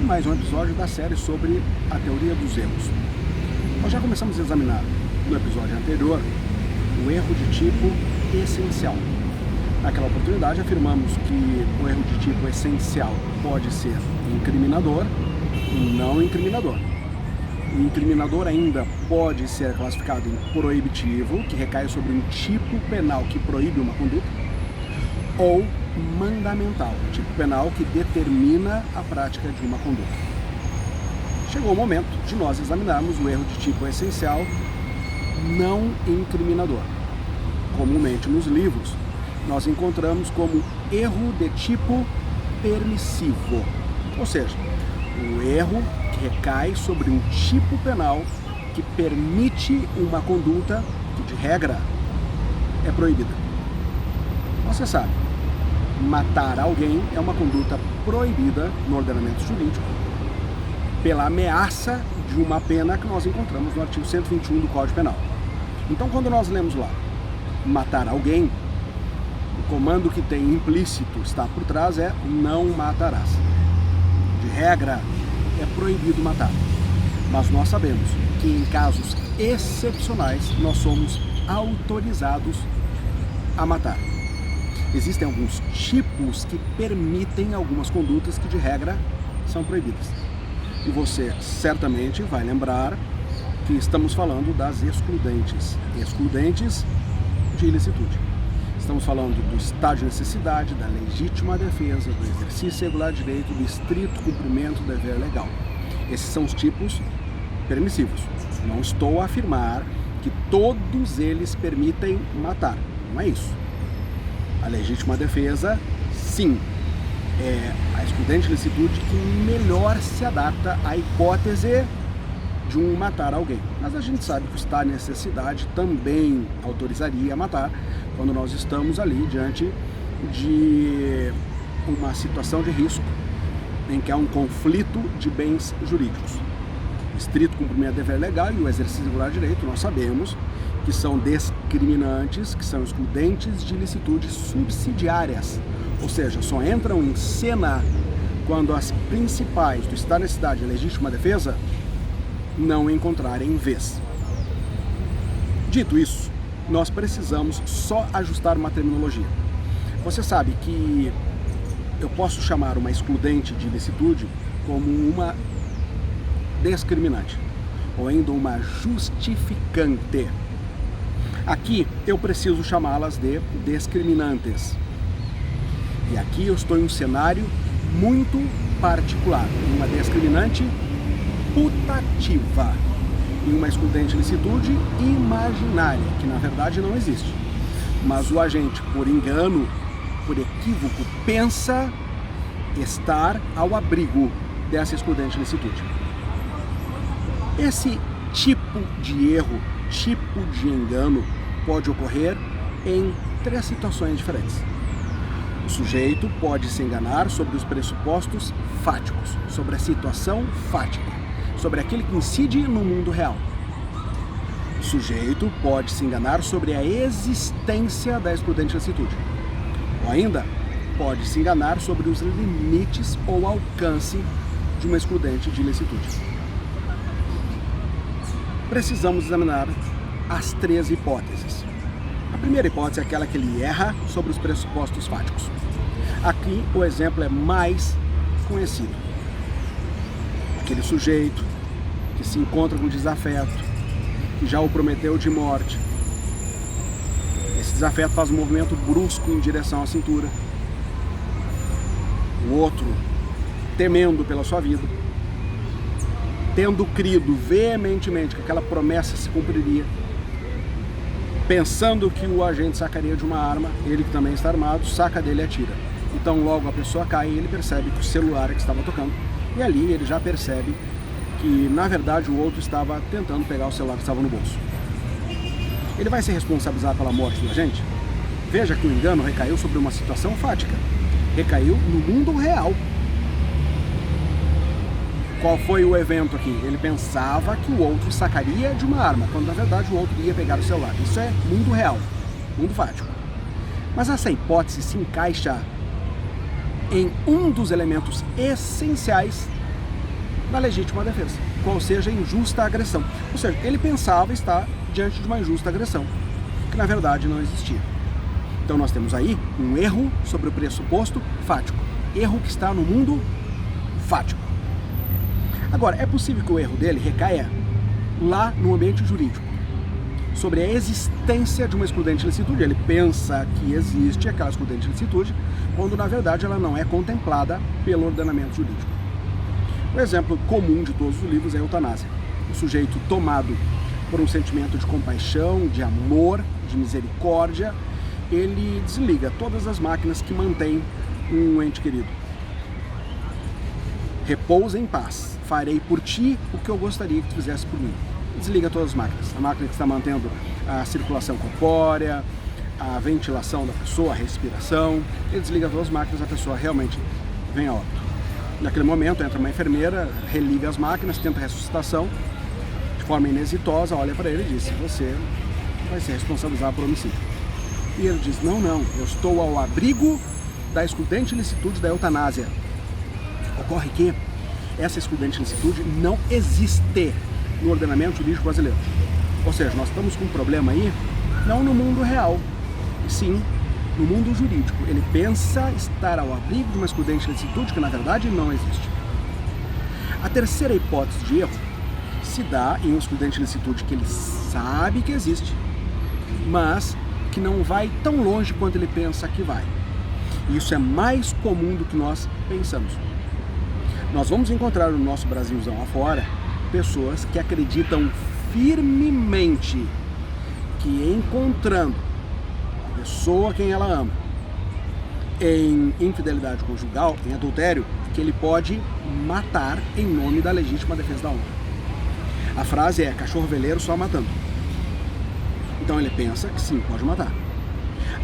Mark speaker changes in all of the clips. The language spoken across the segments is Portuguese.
Speaker 1: mais um episódio da série sobre a teoria dos erros. Nós já começamos a examinar no episódio anterior o erro de tipo essencial. Naquela oportunidade afirmamos que o erro de tipo essencial pode ser incriminador e não incriminador. O incriminador ainda pode ser classificado em proibitivo, que recai sobre um tipo penal que proíbe uma conduta, ou mandamental, tipo penal que determina a prática de uma conduta. Chegou o momento de nós examinarmos o erro de tipo essencial não incriminador. Comumente nos livros, nós encontramos como erro de tipo permissivo, ou seja, o erro que recai sobre um tipo penal que permite uma conduta que, de regra, é proibida. Você sabe, matar alguém é uma conduta proibida no ordenamento jurídico pela ameaça de uma pena que nós encontramos no artigo 121 do Código Penal. Então, quando nós lemos lá, matar alguém, o comando que tem implícito está por trás é não matarás. De regra, é proibido matar. Mas nós sabemos que em casos excepcionais nós somos autorizados a matar. Existem alguns tipos que permitem algumas condutas que de regra são proibidas. E você certamente vai lembrar que estamos falando das excludentes. Excludentes de ilicitude. Estamos falando do estado de necessidade, da legítima defesa, do exercício regular de direito, do estrito cumprimento do dever legal. Esses são os tipos permissivos. Não estou a afirmar que todos eles permitem matar. Não é isso. A legítima defesa, sim, é a excludente de ilicitude que melhor se adapta à hipótese de um matar alguém. Mas a gente sabe que o estado de necessidade também autorizaria a matar quando nós estamos ali diante de uma situação de risco em que há um conflito de bens jurídicos. O estrito cumprimento do dever legal e o exercício regular de direito, nós sabemos que são discriminantes, que são excludentes de ilicitude subsidiárias, ou seja, só entram em cena quando as principais do estado de necessidade e legítima defesa não encontrarem vez. Dito isso, nós precisamos só ajustar uma terminologia. Você sabe que eu posso chamar uma excludente de ilicitude como uma discriminante, ou ainda uma justificante. Aqui eu preciso chamá-las de discriminantes. E aqui eu estou em um cenário muito particular, uma discriminante putativa e uma excludente de ilicitude imaginária, que na verdade não existe. Mas o agente, por engano, por equívoco, pensa estar ao abrigo dessa excludente de ilicitude. Esse tipo de erro, tipo de engano, pode ocorrer em 3 situações diferentes. O sujeito pode se enganar sobre os pressupostos fáticos, sobre a situação fática, sobre aquele que incide no mundo real. O sujeito pode se enganar sobre a existência da excludente de ilicitude. Ou ainda, pode se enganar sobre os limites ou alcance de uma excludente de ilicitude. Precisamos examinar as 3 hipóteses. A primeira hipótese é aquela que ele erra sobre os pressupostos fáticos. Aqui o exemplo é mais conhecido. Aquele sujeito que se encontra com desafeto, que já o prometeu de morte. Esse desafeto faz um movimento brusco em direção à cintura. O outro, temendo pela sua vida, tendo crido veementemente que aquela promessa se cumpriria, pensando que o agente sacaria de uma arma, ele que também está armado, saca dele e atira. Então logo a pessoa cai e ele percebe que o celular é que estava tocando. E ali ele já percebe que na verdade o outro estava tentando pegar o celular que estava no bolso. Ele vai se responsabilizar pela morte do agente? Veja que o engano recaiu sobre uma situação fática. Recaiu no mundo real. Qual foi o evento aqui? Ele pensava que o outro sacaria de uma arma, quando na verdade o outro ia pegar o celular. Isso é mundo real, mundo fático. Mas essa hipótese se encaixa em um dos elementos essenciais da legítima defesa, qual seja a injusta agressão. Ou seja, ele pensava estar diante de uma injusta agressão, que na verdade não existia. Então nós temos aí um erro sobre o pressuposto fático, erro que está no mundo fático. Agora, é possível que o erro dele recaia lá no ambiente jurídico, sobre a existência de uma excludente licitude. Ele pensa que existe aquela excludente licitude, quando na verdade ela não é contemplada pelo ordenamento jurídico. O exemplo comum de todos os livros é a eutanásia. O sujeito tomado por um sentimento de compaixão, de amor, de misericórdia, ele desliga todas as máquinas que mantêm um ente querido. Repousa em paz, farei por ti o que eu gostaria que tu fizesse por mim. Desliga todas as máquinas. A máquina que está mantendo a circulação corpórea, a ventilação da pessoa, a respiração. Ele desliga todas as máquinas, a pessoa realmente vem a óbito. Naquele momento entra uma enfermeira, religa as máquinas, tenta a ressuscitação, de forma inexitosa, olha para ele e diz: você vai ser responsabilizado por homicídio. E ele diz: não, eu estou ao abrigo da excludente licitude da eutanásia. Ocorre que essa excludente licitude não existe no ordenamento jurídico brasileiro. Ou seja, nós estamos com um problema aí, não no mundo real, e sim no mundo jurídico. Ele pensa estar ao abrigo de uma excludente licitude que na verdade não existe. A terceira hipótese de erro se dá em uma excludente licitude que ele sabe que existe, mas que não vai tão longe quanto ele pensa que vai. E isso é mais comum do que nós pensamos. Nós vamos encontrar no nosso Brasilzão afora pessoas que acreditam firmemente que encontrando a pessoa quem ela ama em infidelidade conjugal, em adultério, que ele pode matar em nome da legítima defesa da honra. A frase é: cachorro veleiro só matando. Então ele pensa que sim, pode matar.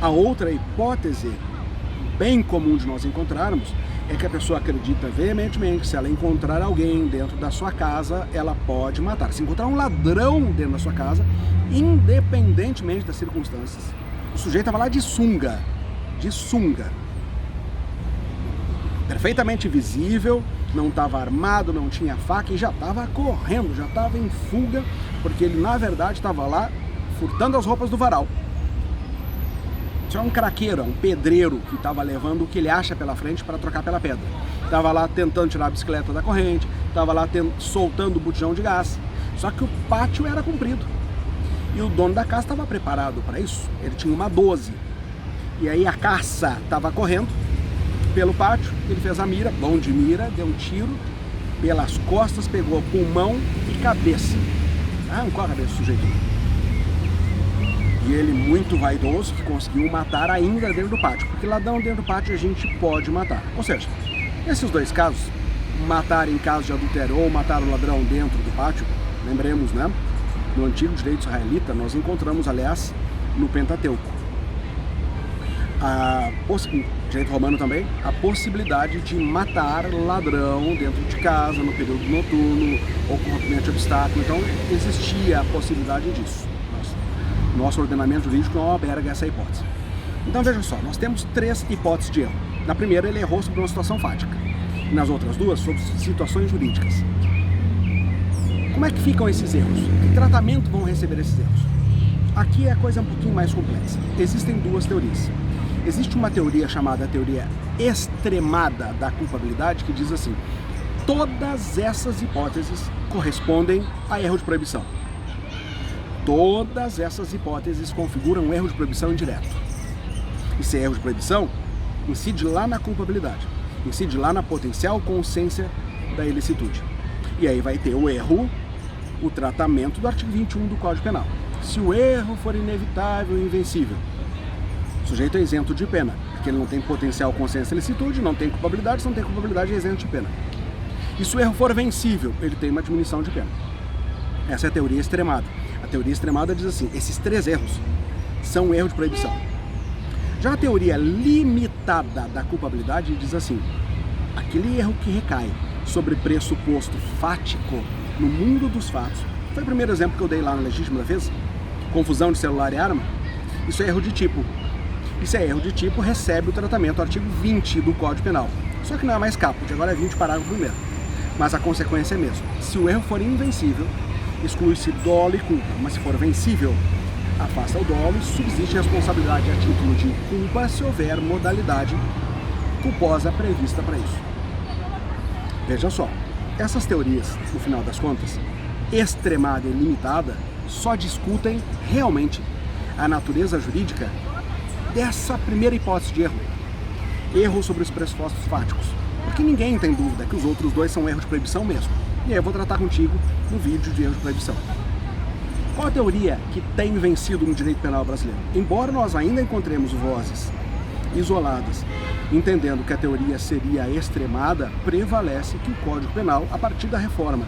Speaker 1: A outra hipótese bem comum de nós encontrarmos é que a pessoa acredita veementemente que se ela encontrar alguém dentro da sua casa, ela pode matar. Se encontrar um ladrão dentro da sua casa, independentemente das circunstâncias, o sujeito estava lá de sunga, perfeitamente visível, não estava armado, não tinha faca e já estava correndo, já estava em fuga, porque ele na verdade estava lá furtando as roupas do varal. Isso é um craqueiro, um pedreiro que estava levando o que ele acha pela frente para trocar pela pedra. Estava lá tentando tirar a bicicleta da corrente, estava lá soltando o botijão de gás. Só que o pátio era comprido. E o dono da casa estava preparado para isso. Ele tinha uma 12. E aí a caça estava correndo pelo pátio, ele fez a mira, bom de mira, deu um tiro pelas costas, pegou pulmão e cabeça. Arrancou a cabeça do sujeito. E ele, muito vaidoso, que conseguiu matar ainda dentro do pátio, porque ladrão dentro do pátio a gente pode matar. Ou seja, nesses dois casos, matar em caso de adultério ou matar o ladrão dentro do pátio, lembremos, né? No antigo direito israelita, nós encontramos, aliás, no Pentateuco, direito romano também, a possibilidade de matar ladrão dentro de casa, no período noturno, ou com rompimento de obstáculo. Então, existia a possibilidade disso. Nosso ordenamento jurídico não alberga essa hipótese. Então veja só, nós temos 3 hipóteses de erro. Na primeira ele errou sobre uma situação fática. E nas outras 2 sobre situações jurídicas. Como é que ficam esses erros? Que tratamento vão receber esses erros? Aqui a coisa é um pouquinho mais complexa. Existem 2 teorias. Existe uma teoria chamada teoria extremada da culpabilidade que diz assim: todas essas hipóteses correspondem a erro de proibição. Todas essas hipóteses configuram um erro de proibição indireto. Esse erro de proibição incide lá na culpabilidade, incide lá na potencial consciência da ilicitude. E aí vai ter o erro, o tratamento do artigo 21 do Código Penal. Se o erro for inevitável e invencível, o sujeito é isento de pena, porque ele não tem potencial consciência da ilicitude, não tem culpabilidade, se não tem culpabilidade é isento de pena. E se o erro for vencível, ele tem uma diminuição de pena. Essa é a teoria extremada. A teoria extremada diz assim: esses 3 erros são um erro de proibição. Já a teoria limitada da culpabilidade diz assim: aquele erro que recai sobre pressuposto fático no mundo dos fatos, foi o primeiro exemplo que eu dei lá na legítima defesa, confusão de celular e arma, isso é erro de tipo. Isso é erro de tipo, recebe o tratamento do artigo 20 do Código Penal. Só que não é mais caput, agora é 20 parágrafo 1º. mas a consequência é a mesma. Se o erro for invencível, exclui-se dolo e culpa, mas se for vencível, afasta o dolo e subsiste responsabilidade a título de culpa se houver modalidade culposa prevista para isso. Veja só, essas teorias, no final das contas, extremada e limitada, só discutem realmente a natureza jurídica dessa primeira hipótese de erro. Erro sobre os pressupostos fáticos. Porque ninguém tem dúvida que os outros dois são erros de proibição mesmo. E aí eu vou tratar contigo no vídeo de erro de proibição. Qual a teoria que tem vencido no direito penal brasileiro? Embora nós ainda encontremos vozes isoladas, entendendo que a teoria seria extremada, prevalece que o Código Penal, a partir da reforma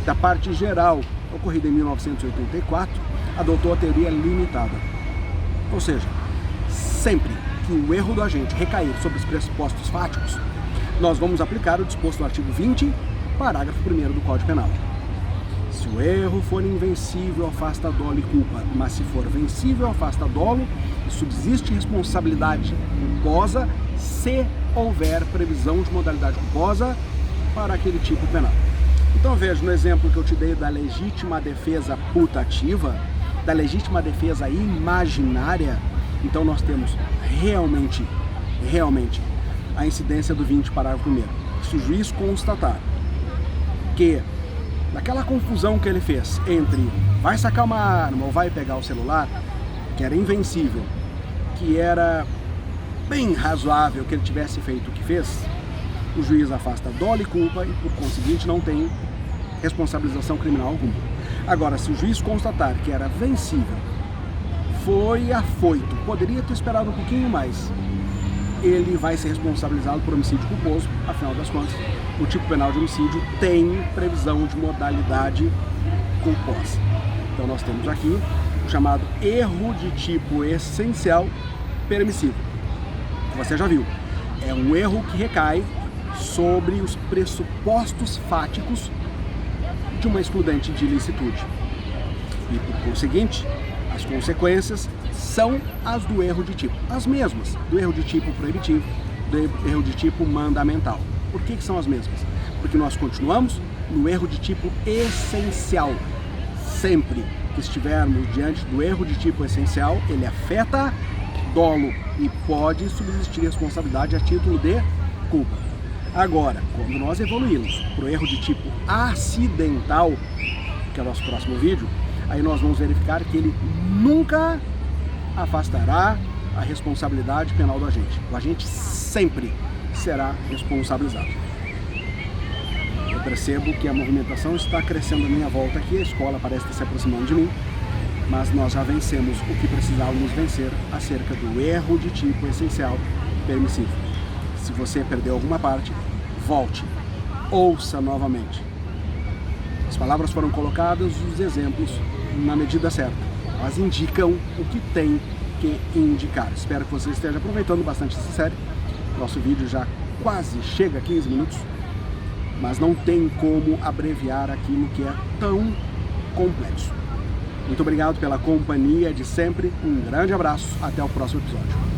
Speaker 1: da parte geral ocorrida em 1984, adotou a teoria limitada. Ou seja, sempre que o erro do agente recair sobre os pressupostos fáticos, nós vamos aplicar o disposto do artigo 20, parágrafo 1º do Código Penal. Se o erro for invencível, afasta dolo e culpa, mas se for vencível, afasta dolo e subsiste responsabilidade culposa se houver previsão de modalidade culposa para aquele tipo penal. Então veja, no exemplo que eu te dei da legítima defesa putativa, da legítima defesa imaginária, então nós temos realmente a incidência do 20, parágrafo 1º. Se o juiz constatar que naquela confusão que ele fez entre vai sacar uma arma ou vai pegar o celular, que era invencível, que era bem razoável que ele tivesse feito o que fez, o juiz afasta dolo e culpa e, por conseguinte, não tem responsabilização criminal alguma. Agora, se o juiz constatar que era vencível, foi afoito, poderia ter esperado um pouquinho mais, ele vai ser responsabilizado por homicídio culposo. Afinal das contas, o tipo penal de homicídio tem previsão de modalidade culposa. Então nós temos aqui o chamado erro de tipo essencial permissivo. Você já viu, é um erro que recai sobre os pressupostos fáticos de uma excludente de ilicitude. E, por conseguinte, as consequências são as do erro de tipo, as mesmas do erro de tipo proibitivo, do erro de tipo mandamental. Por que são as mesmas? Porque nós continuamos no erro de tipo essencial. Sempre que estivermos diante do erro de tipo essencial, ele afeta dolo e pode subsistir responsabilidade a título de culpa. Agora, quando nós evoluímos para o erro de tipo acidental, que é o nosso próximo vídeo, aí nós vamos verificar que ele nunca afastará a responsabilidade penal do agente. O agente sempre será responsabilizado. Eu percebo que a movimentação está crescendo à minha volta aqui, a escola parece estar se aproximando de mim, mas nós já vencemos o que precisávamos vencer acerca do erro de tipo essencial permissivo. Se você perdeu alguma parte, volte, ouça novamente. As palavras foram colocadas, os exemplos na medida certa. Elas indicam o que tem que indicar. Espero que você esteja aproveitando bastante essa série. Nosso vídeo já quase chega a 15 minutos, mas não tem como abreviar aquilo que é tão complexo. Muito obrigado pela companhia de sempre, um grande abraço, até o próximo episódio.